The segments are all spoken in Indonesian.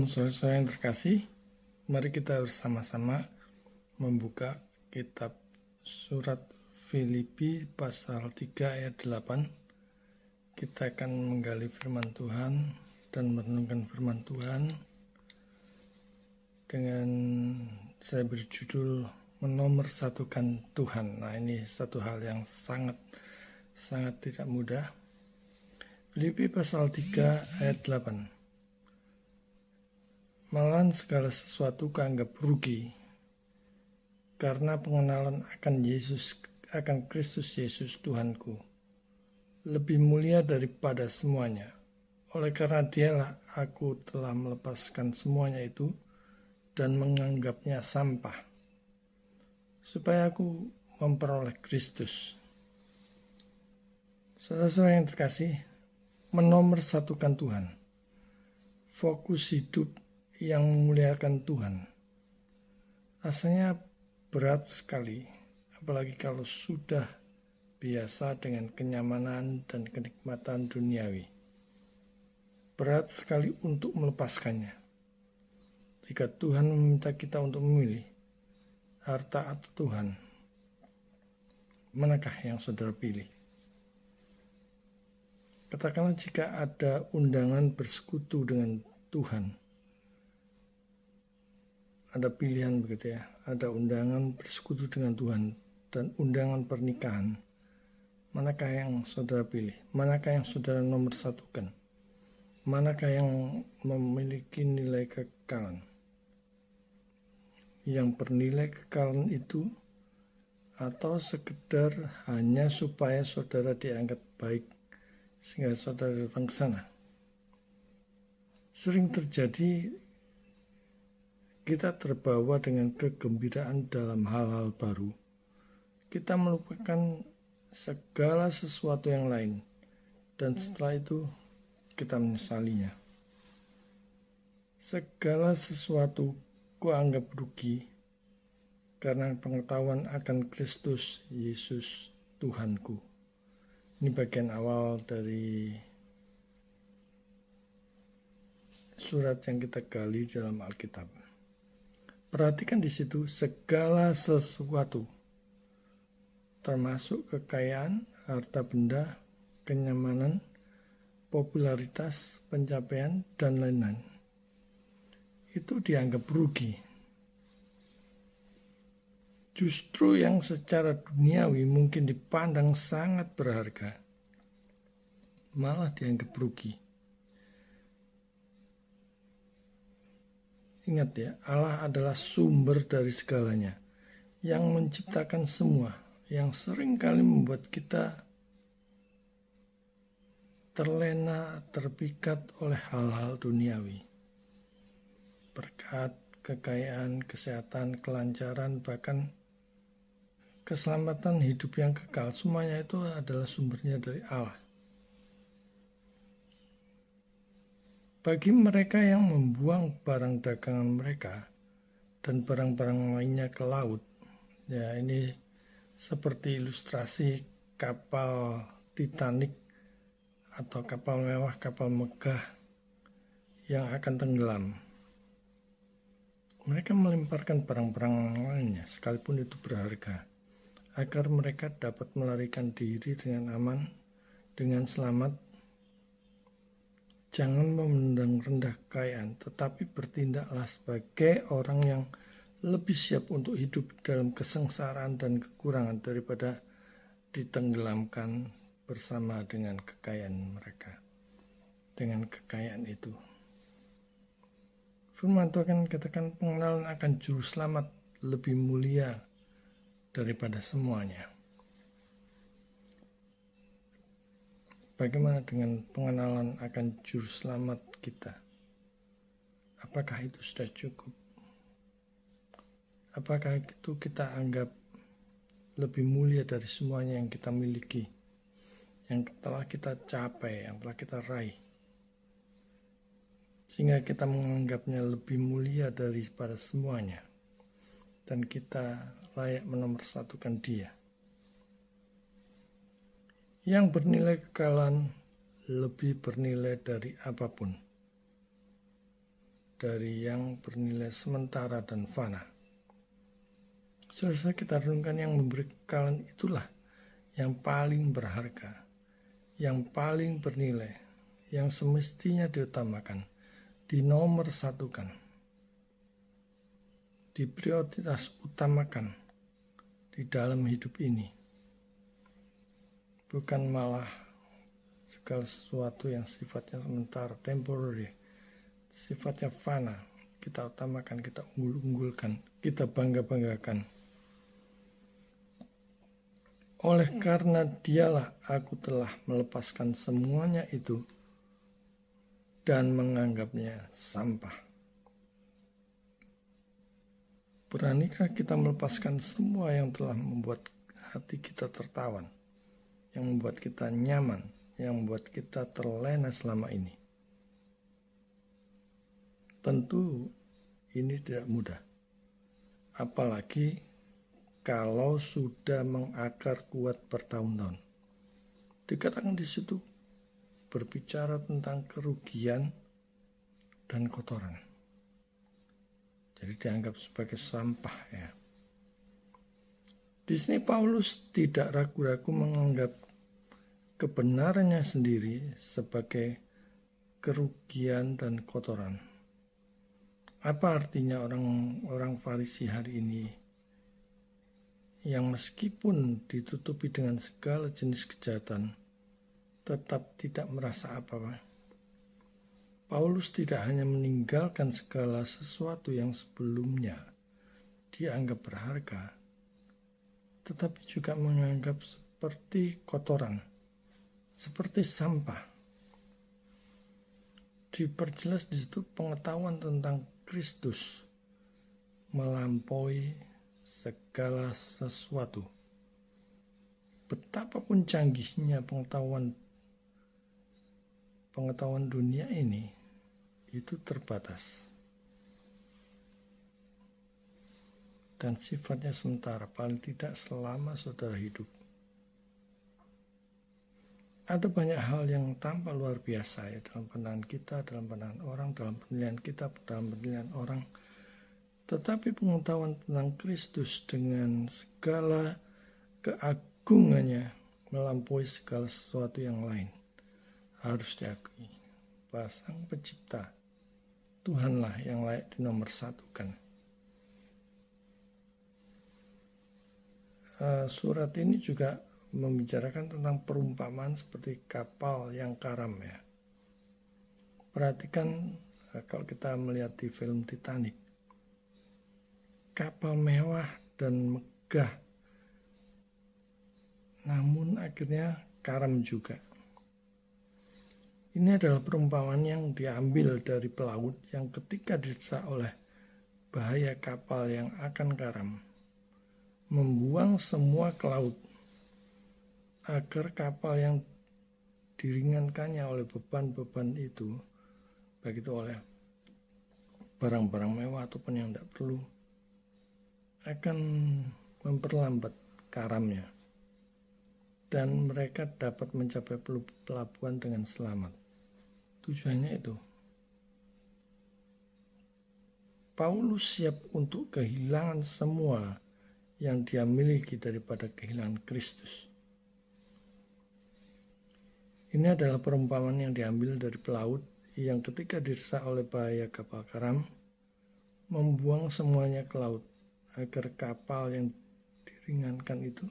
Shalom saudara-saudara yang terkasih, mari kita bersama-sama membuka kitab surat Filipi pasal 3 ayat 8. Kita akan menggali firman Tuhan dan merenungkan firman Tuhan dengan saya berjudul menomorsatukan Tuhan. Nah, ini satu hal yang sangat tidak mudah. Filipi pasal 3 ayat 8. Malahan segala sesuatu kuanggap rugi karena pengenalan akan Kristus Yesus Tuhanku lebih mulia daripada semuanya. Oleh karena Dialah aku telah melepaskan semuanya itu dan menganggapnya sampah, supaya aku memperoleh Kristus. Saudara-saudara yang terkasih, menomorsatukan Tuhan, fokus hidup yang memuliakan Tuhan, rasanya berat sekali, apalagi kalau sudah biasa dengan kenyamanan dan kenikmatan duniawi. Berat sekali untuk melepaskannya. Jika Tuhan meminta kita untuk memilih harta atau Tuhan, manakah yang saudara pilih? Katakanlah jika ada undangan bersekutu dengan Tuhan, ada pilihan begitu ya, ada undangan bersekutu dengan Tuhan dan undangan pernikahan. Manakah yang saudara pilih? Manakah yang saudara nomorsatukan? Manakah yang memiliki nilai kekekalan? Yang bernilai kekekalan itu atau sekedar hanya supaya saudara dianggap baik sehingga saudara datang ke sana? Sering terjadi kita terbawa dengan kegembiraan dalam hal-hal baru. Kita melupakan segala sesuatu yang lain, dan setelah itu kita menyesalinya. Segala sesuatu kuanggap rugi karena pengetahuan akan Kristus Yesus Tuhanku. Ini bagian awal dari surat yang kita gali dalam Alkitab. Perhatikan di situ segala sesuatu, termasuk kekayaan, harta benda, kenyamanan, popularitas, pencapaian, dan lain-lain. Itu dianggap rugi. Justru yang secara duniawi mungkin dipandang sangat berharga, malah dianggap rugi. Ingat ya, Allah adalah sumber dari segalanya, yang menciptakan semua, yang sering kali membuat kita terlena, terpikat oleh hal-hal duniawi. Berkat, kekayaan, kesehatan, kelancaran, bahkan keselamatan hidup yang kekal, semuanya itu adalah sumbernya dari Allah. Bagi mereka yang membuang barang dagangan mereka dan barang-barang lainnya ke laut, ya ini seperti ilustrasi kapal Titanic atau kapal mewah, kapal megah yang akan tenggelam. Mereka melemparkan barang-barang lainnya sekalipun itu berharga, agar mereka dapat melarikan diri dengan aman, dengan selamat. Jangan memandang rendah kekayaan, tetapi bertindaklah sebagai orang yang lebih siap untuk hidup dalam kesengsaraan dan kekurangan daripada ditenggelamkan bersama dengan kekayaan mereka. Dengan kekayaan itu. Firman Tuhan katakan pengenalan akan juru selamat lebih mulia daripada semuanya. Bagaimana dengan pengenalan akan juru selamat kita? Apakah itu sudah cukup? Apakah itu kita anggap lebih mulia dari semuanya yang kita miliki, yang telah kita capai, yang telah kita raih, sehingga kita menganggapnya lebih mulia daripada semuanya, dan kita layak menomorsatukan Dia yang bernilai kekekalan, lebih bernilai dari apapun. dari yang bernilai sementara dan fana. Selesai kita renungkan, yang memberi kekalahan itulah yang paling berharga, yang paling bernilai, yang semestinya diutamakan, dinomor satukan, diprioritas utamakan di dalam hidup ini. Bukan malah segala sesuatu yang sifatnya sementara, temporary, sifatnya fana, kita utamakan, kita unggul-unggulkan, kita bangga-banggakan. Oleh karena dialah aku telah melepaskan semuanya itu dan menganggapnya sampah. Beranikah kita melepaskan semua yang telah membuat hati kita tertawan, yang membuat kita nyaman, yang membuat kita terlena selama ini? Tentu ini tidak mudah, apalagi kalau sudah mengakar kuat bertahun-tahun. Dikatakan di situ berbicara tentang kerugian dan kotoran. Jadi dianggap sebagai sampah ya. Di sini Paulus tidak ragu-ragu menganggap kebenarannya sendiri sebagai kerugian dan kotoran. Apa artinya orang Farisi hari ini yang meskipun ditutupi dengan segala jenis kejahatan, tetap tidak merasa apa-apa? Paulus tidak hanya meninggalkan segala sesuatu yang sebelumnya dianggap berharga, tetapi juga menganggap seperti kotoran, seperti sampah. Diperjelas di situ pengetahuan tentang Kristus melampaui segala sesuatu. Betapapun canggihnya pengetahuan dunia ini, itu terbatas dan sifatnya sementara, paling tidak selama saudara hidup. Ada banyak hal yang tampak luar biasa ya dalam pandangan kita, dalam pandangan orang, dalam penilaian kita, dalam penilaian orang. Tetapi pengetahuan tentang Kristus dengan segala keagungannya melampaui segala sesuatu yang lain. Harus diakui bahwa Sang Pencipta, Tuhanlah yang layak dinomorsatukan. Surat ini juga membicarakan tentang perumpamaan seperti kapal yang karam ya. Perhatikan kalau kita melihat di film Titanic, kapal mewah dan megah, namun akhirnya karam juga. Ini adalah perumpamaan yang diambil dari pelaut yang ketika didesak oleh bahaya kapal yang akan karam, membuang semua ke laut agar kapal yang diringankannya oleh beban-beban itu, baik itu oleh barang-barang mewah ataupun yang tidak perlu, akan memperlambat karamnya dan mereka dapat mencapai pelabuhan dengan selamat. Tujuannya itu. Paulus siap untuk kehilangan semua yang dia miliki daripada kehilangan Kristus. Ini adalah perumpamaan yang diambil dari pelaut yang ketika didesak oleh bahaya kapal karam, membuang semuanya ke laut agar kapal yang diringankan itu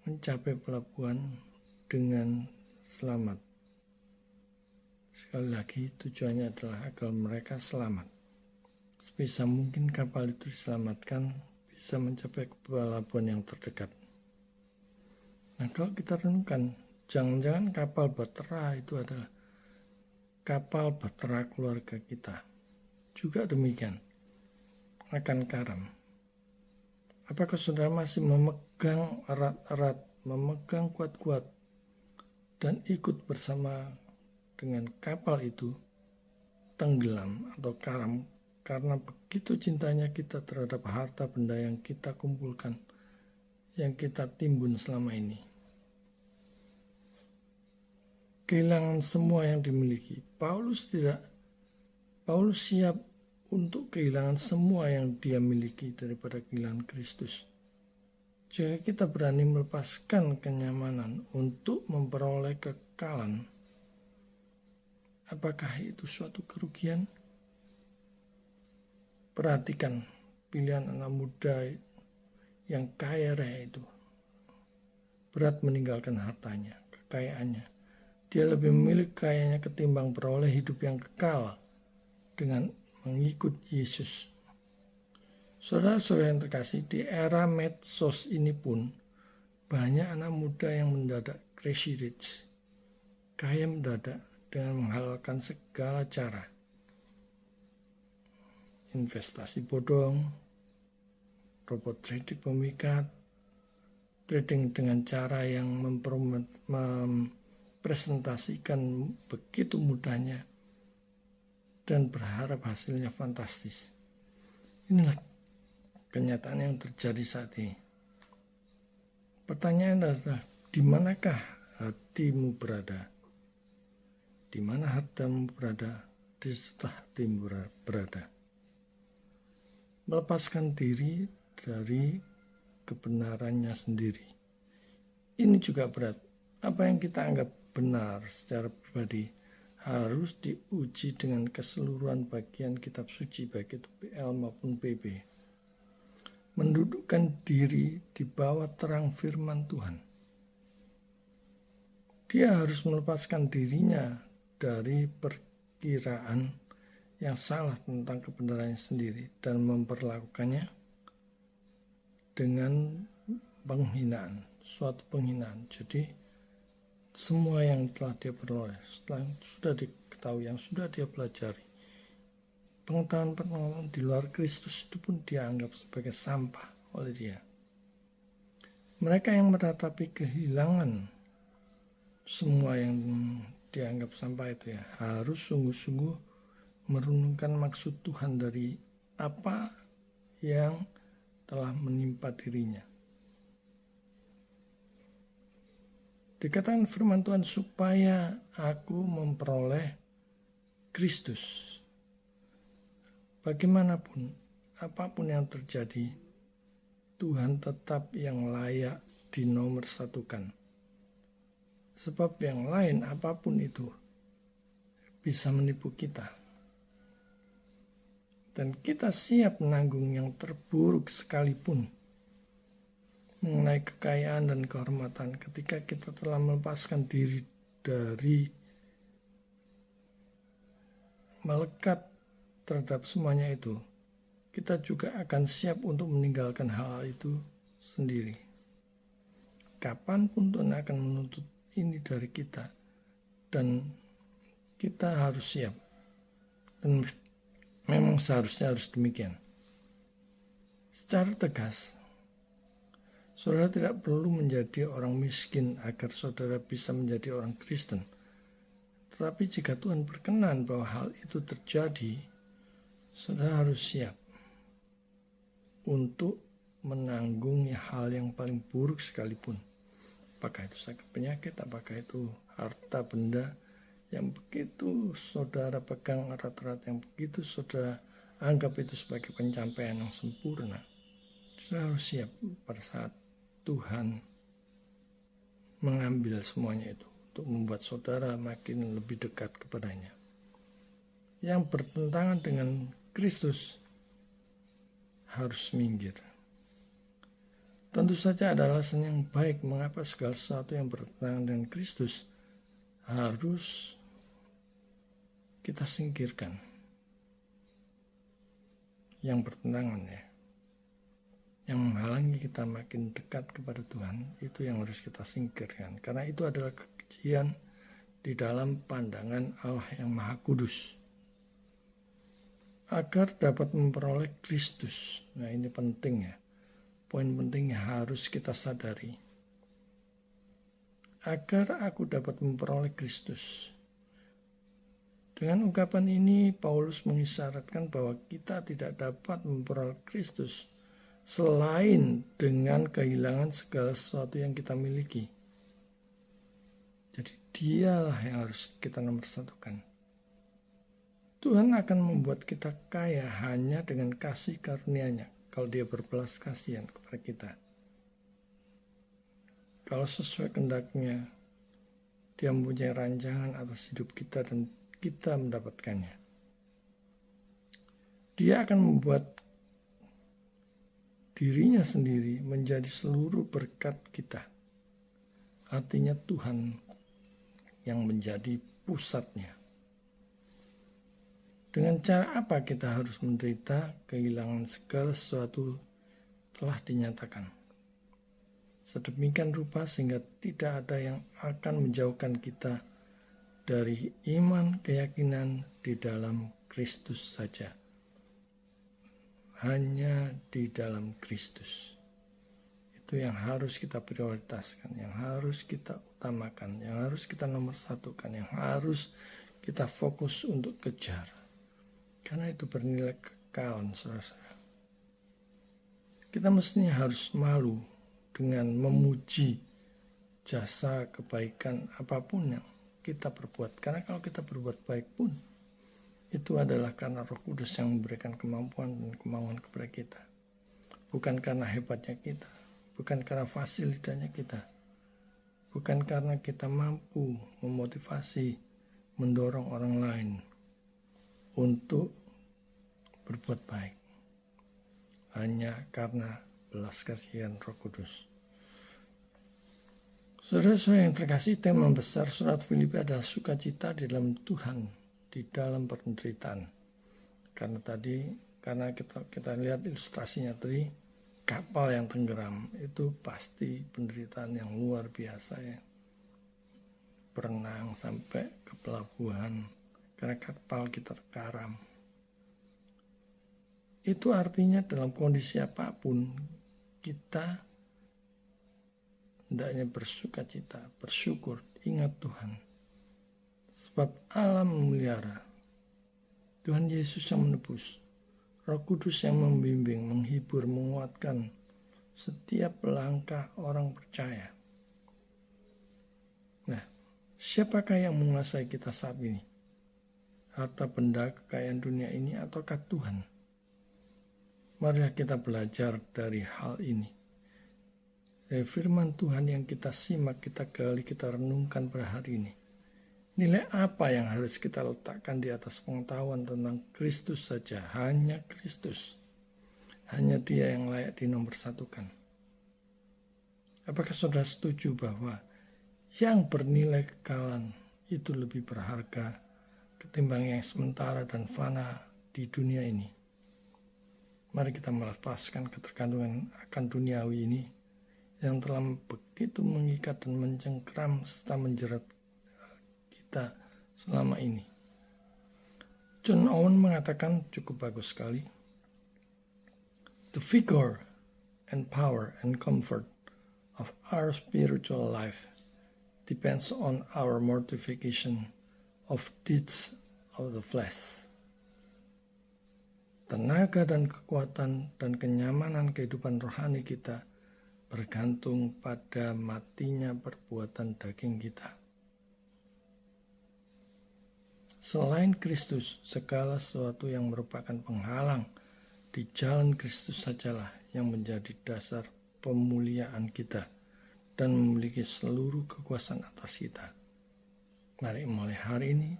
mencapai pelabuhan dengan selamat. Sekali lagi, tujuannya adalah agar mereka selamat. Sebisa mungkin kapal itu diselamatkan, bisa mencapai ke pelabuhan yang terdekat. Nah, kalau kita renungkan, jangan-jangan kapal bahtera itu adalah kapal bahtera keluarga kita. Juga demikian, akan karam. Apakah saudara masih memegang erat-erat, memegang kuat-kuat, dan ikut bersama dengan kapal itu tenggelam atau karam karena begitu cintanya kita terhadap harta benda yang kita kumpulkan, yang kita timbun selama ini? Kehilangan semua yang dimiliki. Paulus tidak Paulus siap untuk kehilangan semua yang dia miliki daripada kehilangan Kristus. Jika kita berani melepaskan kenyamanan untuk memperoleh kekekalan, apakah itu suatu kerugian? Perhatikan pilihan anak muda yang kaya raya itu. Berat meninggalkan hartanya, kekayaannya. Dia lebih memilih kekayanya ketimbang peroleh hidup yang kekal dengan mengikut Yesus. Saudara-saudara yang terkasih, di era medsos ini pun banyak anak muda yang mendadak crazy rich, kaya mendadak dengan menghalalkan segala cara. Investasi bodong, robot trading pemikat, trading dengan cara yang mempresentasikan begitu mudahnya dan berharap hasilnya fantastis. Inilah kenyataan yang terjadi saat ini. Pertanyaan adalah, di manakah hatimu berada? Di mana hartamu berada? Di situ hatimu berada. Melepaskan diri dari kebenarannya sendiri. Ini juga berat. Apa yang kita anggap benar secara pribadi harus diuji dengan keseluruhan bagian kitab suci, baik itu PL maupun PB. Mendudukkan diri di bawah terang firman Tuhan. Dia harus melepaskan dirinya dari perkiraan yang salah tentang kebenarannya sendiri dan memperlakukannya dengan penghinaan, suatu penghinaan. Jadi semua yang telah dia peroleh, setelah sudah diketahui, yang sudah dia pelajari, pengetahuan di luar Kristus itu pun dianggap sebagai sampah oleh dia. Mereka yang meratapi kehilangan semua yang dianggap sampah itu harus sungguh-sungguh merenungkan maksud Tuhan dari apa yang telah menimpa dirinya. Dikatakan firman Tuhan, supaya aku memperoleh Kristus. Bagaimanapun, apapun yang terjadi, Tuhan tetap yang layak dinomorsatukan. Sebab yang lain apapun itu bisa menipu kita. Dan kita siap menanggung yang terburuk sekalipun mengenai kekayaan dan kehormatan ketika kita telah melepaskan diri dari melekat terhadap semuanya itu. Kita juga akan siap untuk meninggalkan hal itu sendiri. Kapanpun Tuhan akan menuntut ini dari kita, dan kita harus siap. Dan memang seharusnya harus demikian. Secara tegas, saudara tidak perlu menjadi orang miskin agar saudara bisa menjadi orang Kristen. Tetapi jika Tuhan berkenan bahwa hal itu terjadi, saudara harus siap untuk menanggung hal yang paling buruk sekalipun. Apakah itu sakit penyakit, apakah itu harta benda yang begitu saudara pegang erat-erat, yang begitu saudara anggap itu sebagai pencapaian yang sempurna. Saudara harus siap pada saat Tuhan mengambil semuanya itu untuk membuat saudara makin lebih dekat kepadanya. Yang bertentangan dengan Kristus harus minggir. Tentu saja ada alasan yang baik mengapa segala sesuatu yang bertentangan dengan Kristus harus kita singkirkan. Yang bertentangan yang menghalangi kita makin dekat kepada Tuhan, itu yang harus kita singkirkan. Karena itu adalah kekejian di dalam pandangan Allah yang Maha Kudus. Agar dapat memperoleh Kristus. Nah, ini penting Poin pentingnya harus kita sadari. Agar aku dapat memperoleh Kristus. Dengan ungkapan ini, Paulus mengisyaratkan bahwa kita tidak dapat memperoleh Kristus selain dengan kehilangan segala sesuatu yang kita miliki. Jadi dialah yang harus kita nomorsatukan. Tuhan akan membuat kita kaya hanya dengan kasih karunia-Nya kalau Dia berbelas kasihan kepada kita. Kalau sesuai kehendak-Nya, Dia mempunyai rancangan atas hidup kita dan kita mendapatkannya. Dia akan membuat dirinya sendiri menjadi seluruh berkat kita. Artinya Tuhan yang menjadi pusatnya. Dengan cara apa kita harus menderita kehilangan segala sesuatu telah dinyatakan. Sedemikian rupa sehingga tidak ada yang akan menjauhkan kita dari iman keyakinan di dalam Kristus saja. Hanya di dalam Kristus. Itu yang harus kita prioritaskan, yang harus kita utamakan, yang harus kita nomor satukan, yang harus kita fokus untuk kejar. Karena itu bernilai kekal, saudara-saudara. Kita mestinya harus malu dengan memuji jasa kebaikan apapun yang kita perbuat. Karena kalau kita berbuat baik pun, itu adalah karena Roh Kudus yang memberikan kemampuan dan kemauan kepada kita. Bukan karena hebatnya kita, bukan karena fasilitasnya kita, bukan karena kita mampu memotivasi, mendorong orang lain untuk berbuat baik. Hanya karena belas kasihan Roh Kudus. Saudara-saudara yang terkasih, tema besar surat Filipi adalah sukacita di dalam Tuhan, di dalam penderitaan. Karena kita lihat ilustrasinya tadi, kapal yang tenggelam itu pasti penderitaan yang luar biasa ya. Berenang sampai ke pelabuhan karena kapal kita karam. Itu artinya dalam kondisi apapun kita hendaknya bersukacita, bersyukur, ingat Tuhan. Sebab Allah memelihara. Tuhan Yesus yang menebus. Roh Kudus yang membimbing, menghibur, menguatkan setiap langkah orang percaya. Nah, siapakah yang menguasai kita saat ini? Harta benda kekayaan dunia ini ataukah Tuhan? Marilah kita belajar dari hal ini. Dari firman Tuhan yang kita simak, kita gali, kita renungkan pada hari ini. Nilai apa yang harus kita letakkan di atas pengetahuan tentang Kristus saja? Hanya Kristus. Hanya Dia yang layak dinomorsatukan. Apakah saudara setuju bahwa yang bernilai kekalan itu lebih berharga ketimbang yang sementara dan fana di dunia ini? Mari kita melepaskan ketergantungan akan duniawi ini yang telah begitu mengikat dan mencengkram serta menjerat kita selama ini. John Owen mengatakan cukup bagus sekali. The vigor and power and comfort of our spiritual life depends on our mortification of deeds of the flesh. Tenaga dan kekuatan dan kenyamanan kehidupan rohani kita bergantung pada matinya perbuatan daging kita. Selain Kristus, segala sesuatu yang merupakan penghalang di jalan Kristus sajalah yang menjadi dasar pemuliaan kita dan memiliki seluruh kekuasaan atas kita. Mari mulai hari ini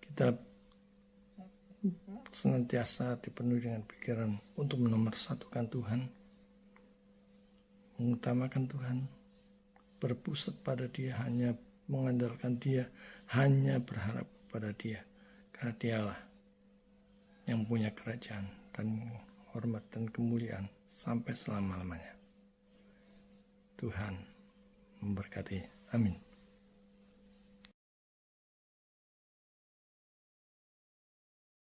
kita senantiasa dipenuhi dengan pikiran untuk menomorsatukan Tuhan, mengutamakan Tuhan, berpusat pada Dia, hanya mengandalkan Dia, hanya berharap pada Dia, karena Dialah yang punya kerajaan dan hormat dan kemuliaan sampai selama-lamanya. Tuhan memberkati. Amin.